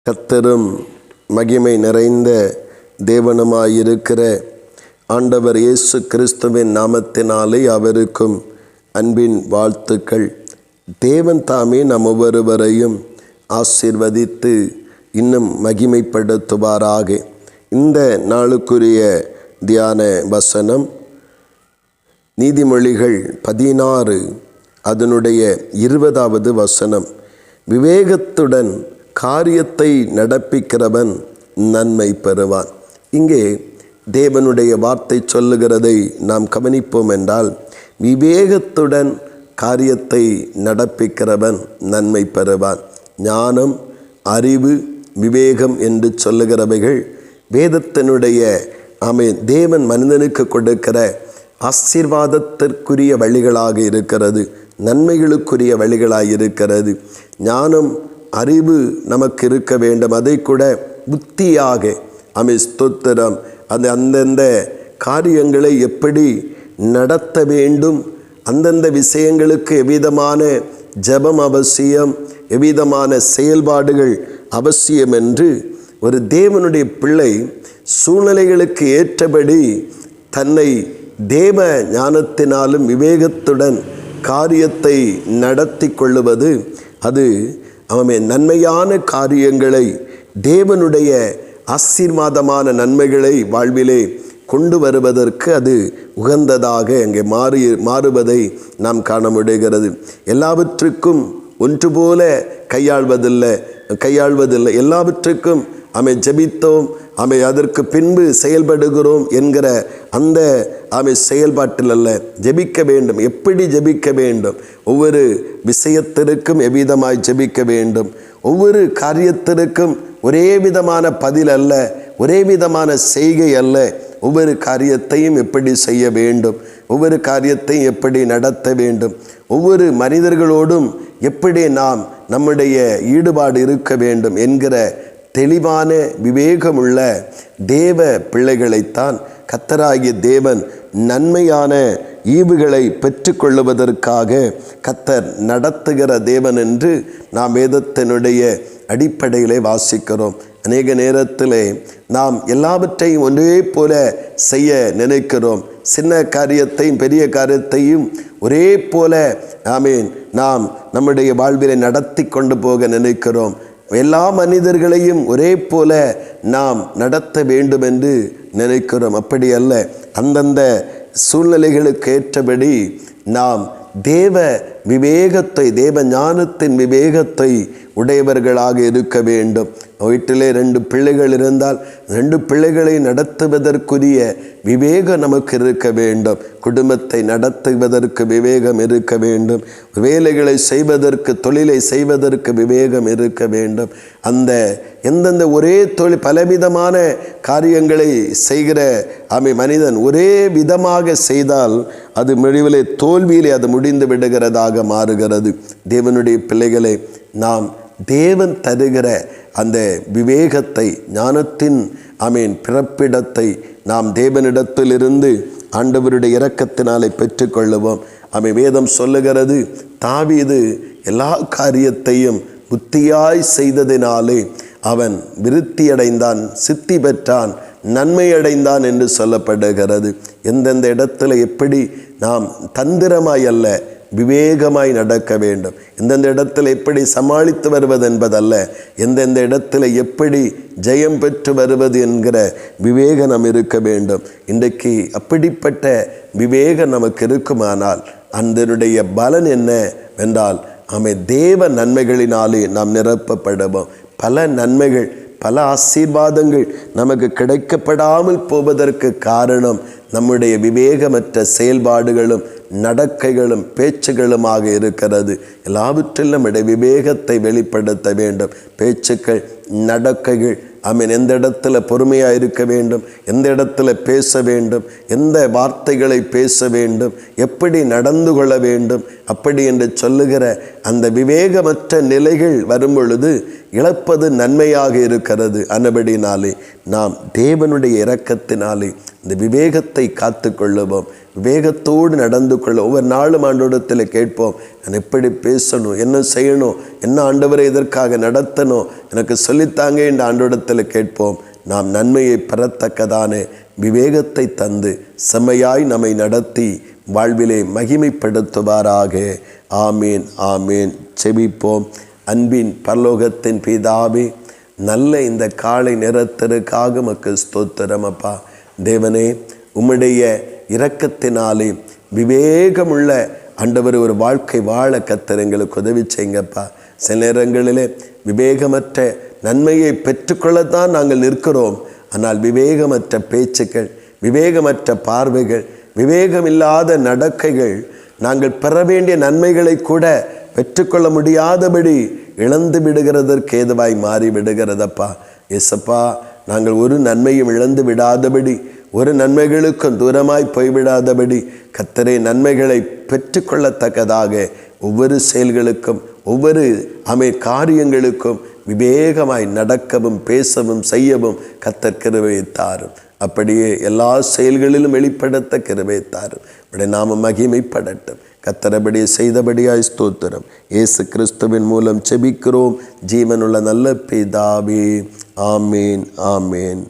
கர்த்தரும் மகிமை நிறைந்த தேவனுமாயிருக்கிற ஆண்டவர் இயேசு கிறிஸ்துவின் நாமத்தினாலே அவருக்கும் அன்பின் வாழ்த்துக்கள். தேவன் தாமே நம் ஒவ்வொருவரையும் ஆசீர்வதித்து இன்னும் மகிமைப்படுத்துவாராக. இந்த நாளுக்குரிய தியான வசனம் நீதிமொழிகள் 16 அதனுடைய 20வது வசனம். விவேகத்துடன் காரியத்தை நடப்பிக்கிறவன் நன்மை பெறுவான். இங்கே தேவனுடைய வார்த்தை சொல்லுகிறதை நாம் கவனிப்போம் என்றால், விவேகத்துடன் காரியத்தை நடப்பிக்கிறவன் நன்மை பெறுவான். ஞானம், அறிவு, விவேகம் என்று சொல்லுகிறவைகள் வேதத்தினுடைய தேவன் மனிதனுக்கு கொடுக்கிற ஆசீர்வாதத்திற்குரிய வழிகளாக இருக்கிறது, நன்மைகளுக்குரிய வழிகளாக இருக்கிறது. ஞானம், அறிவு நமக்கு இருக்க வேண்டும். அதை கூட புத்தியாக ஸ்தோத்திரம் அந்தந்த காரியங்களை எப்படி நடத்த வேண்டும், அந்தந்த விஷயங்களுக்கு எவ்விதமான ஜெபம் அவசியம், எவ்விதமான செயல்பாடுகள் அவசியம் என்று ஒரு தேவனுடைய பிள்ளை சூழ்நிலைகளுக்கு ஏற்றபடி தன்னை தேவ ஞானத்தினாலும் விவேகத்துடன் காரியத்தை நடத்தி கொள்ளுவது, அது நன்மையான காரியங்களை, தேவனுடைய ஆசீர்வாதமான நன்மைகளை வாழ்விலே கொண்டு வருவதற்கு அது உகந்ததாக அங்கே மாறுவதை நாம் காண முடிகிறது. எல்லாவற்றுக்கும் ஒன்று போல கையாள்வதில்லை. எல்லாவற்றுக்கும் ஜெபித்தோம், அதற்கு பின்பு செயல்படுகிறோம் என்கிற அந்த செயல்பாட்டில் அல்ல. ஜெபிக்க வேண்டும். எப்படி ஜெபிக்க வேண்டும்? ஒவ்வொரு விஷயத்திற்கும் எவ்விதமாய் ஜெபிக்க வேண்டும். ஒவ்வொரு காரியத்திற்கும் ஒரே விதமான பதில் அல்ல, ஒரே விதமான செய்கை அல்ல. ஒவ்வொரு காரியத்தையும் எப்படி செய்ய வேண்டும், ஒவ்வொரு காரியத்தையும் எப்படி நடத்த வேண்டும், ஒவ்வொரு மனிதர்களோடும் எப்படி நாம் நம்முடைய ஈடுபாடு இருக்க வேண்டும் என்கிற தெளிவான விவேகமுள்ள தேவ பிள்ளைகளைத்தான் கர்த்தராகிய தேவன் நன்மையான ஈவுகளை பெற்றுக்கொள்ளுவதற்காக கர்த்தர் நடத்துகிற தேவன் என்று நாம் வேதத்தினுடைய அடிப்படையிலே வாசிக்கிறோம். அநேக நேரத்திலே நாம் எல்லாவற்றையும் ஒன்றே போல செய்ய நினைக்கிறோம். சின்ன காரியத்தையும் பெரிய காரியத்தையும் ஒரே போல நாம் நம்முடைய வாழ்விலை நடத்தி கொண்டு போக நினைக்கிறோம். எல்லா மனிதர்களையும் ஒரே போல நாம் நடத்த வேண்டும் என்று நினைக்கிறோம். அப்படி அல்ல. அந்தந்த சூழ்நிலைகளுக்கு ஏற்றபடி நாம் தேவ விவேகத்தை, தேவ ஞானத்தின் விவேகத்தை உடையவர்களாக இருக்க வேண்டும். வீட்டிலே 2 பிள்ளைகள் இருந்தால் 2 பிள்ளைகளை நடத்துவதற்குரிய விவேகம் நமக்கு இருக்க வேண்டும். குடும்பத்தை நடத்துவதற்கு விவேகம் இருக்க வேண்டும். வேலைகளை செய்வதற்கு, தொழிலை செய்வதற்கு விவேகம் இருக்க வேண்டும். அந்த எந்தெந்த ஒரே தொழில் பலவிதமான காரியங்களை செய்கிற மனிதன் ஒரே விதமாக செய்தால் அது முடிவிலே தோல்வியிலே அது முடிந்து விடுகிறதாக மாறுகிறது. தேவனுடைய பிள்ளைகளை நாம் தேவன் தருகிற அந்த விவேகத்தை, ஞானத்தின் பிறப்பிடத்தை நாம் தேவனிடத்திலிருந்து ஆண்டவருடைய இரக்கத்தினாலே பெற்றுக்கொள்ளுவோம். வேதம் சொல்லுகிறது, தாவீது எல்லா காரியத்தையும் புத்தியாய் செய்ததினாலே அவன் விருத்தியடைந்தான், சித்தி பெற்றான், நன்மை அடைந்தான் என்று சொல்லப்படுகிறது. எந்தெந்த இடத்துல எப்படி நாம் தந்திரமாய் அல்ல, விவேகமாய் நடக்க வேண்டும். எந்தெந்த இடத்துல எப்படி சமாளித்து வருவது என்பதல்ல, எந்தெந்த இடத்துல எப்படி ஜெயம் பெற்று வருவது என்கிற விவேகம் நாம் இருக்க வேண்டும். இன்றைக்கு அப்படிப்பட்ட விவேகம் நமக்கு இருக்குமானால் அதனுடைய பலன் என்ன என்றால் தேவ நன்மைகளினாலே நாம் நிரப்பப்படுவோம். பல நன்மைகள், பல ஆசீர்வாதங்கள் நமக்கு கிடைக்கப்படாமல் போவதற்கு காரணம் நம்முடைய விவேகமற்ற செயல்பாடுகளும் நடக்கைகளும் பேச்சுகளுமாக இருக்கிறது. எல்லாவற்றிலும் நம்முடைய விவேகத்தை வெளிப்படுத்த வேண்டும். பேச்சுக்கள், நடக்கைகள், எந்த இடத்துல பொறுமையாக இருக்க வேண்டும், எந்த இடத்துல பேச வேண்டும், எந்த வார்த்தைகளை பேச வேண்டும், எப்படி நடந்து கொள்ள வேண்டும், அப்படி என்று சொல்லுகிற அந்த விவேகமற்ற நிலைகள் வரும் பொழுது இழப்பது நன்மையாக இருக்கிறது. அனபடினாலே நாம் தேவனுடைய இரக்கத்தினாலே இந்த விவேகத்தை காத்து கொள்ளுவோம். வேகத்தோடு நடந்து கொள்ள ஒவ்வொரு நாளும் ஆண்டவரிடத்தில் கேட்போம். நான் எப்படி பேசணும், என்ன செய்யணும், என்ன ஆண்டவரை இதற்காக நடத்தணும், எனக்கு சொல்லித்தாங்க என்று ஆண்டவரிடத்தில் கேட்போம். நாம் நன்மையை பெறத்தக்கதான விவேகத்தை தந்து செம்மையாய் நம்மை நடத்தி வாழ்விலே மகிமைப்படுத்துவாராக. ஆமீன், ஆமீன். செபிப்போம். அன்பின் பரலோகத்தின் பிதாவே, நல்ல இந்த காலை நேரத்திற்காக உமக்கு ஸ்தோத்திரம் அப்பா. தேவனே, உம்முடைய இரக்கத்தினாலே விவேகமுள்ள ஆண்டவர் ஒரு வாழ்க்கை வாழ கர்த்தர் எங்களுக்கு உதவி செய்யுங்கப்பா. சில நேரங்களிலே விவேகமற்ற நன்மையை பெற்றுக்கொள்ளத்தான் நாங்கள் நிற்கிறோம். ஆனால் விவேகமற்ற பேச்சுக்கள், விவேகமற்ற பார்வைகள், விவேகமில்லாத நடக்கைகள் நாங்கள் பெற வேண்டிய நன்மைகளை கூட பெற்றுக்கொள்ள முடியாதபடி இழந்து விடுகிறதற்கு ஏதுவாய் மாறி விடுகிறதப்பா. எசப்பா, நாங்கள் ஒரு நன்மையும் இழந்து விடாதபடி, ஒரு நன்மைகளுக்கும் தூரமாய் போய்விடாதபடி கர்த்தரே நன்மைகளை பெற்றுக்கொள்ளத்தக்கதாக ஒவ்வொரு செயல்களுக்கும் ஒவ்வொரு காரியங்களுக்கும் விவேகமாய் நடக்கவும் பேசவும் செய்யவும் கர்த்தர் கிருபையை தாரும். அப்படியே எல்லா செயல்களிலும் வெளிப்படுத்த கிருபையை தாரும். உடைய நாமம் மகிமைப்படட்டும். கர்த்தரபடியே செய்தபடியாய் ஸ்தோத்திரம். இயேசு கிறிஸ்துவின் மூலம் செபிக்கிறோம் ஜீவனுள்ள நல்ல பிதாவே. ஆமீன், ஆமீன்.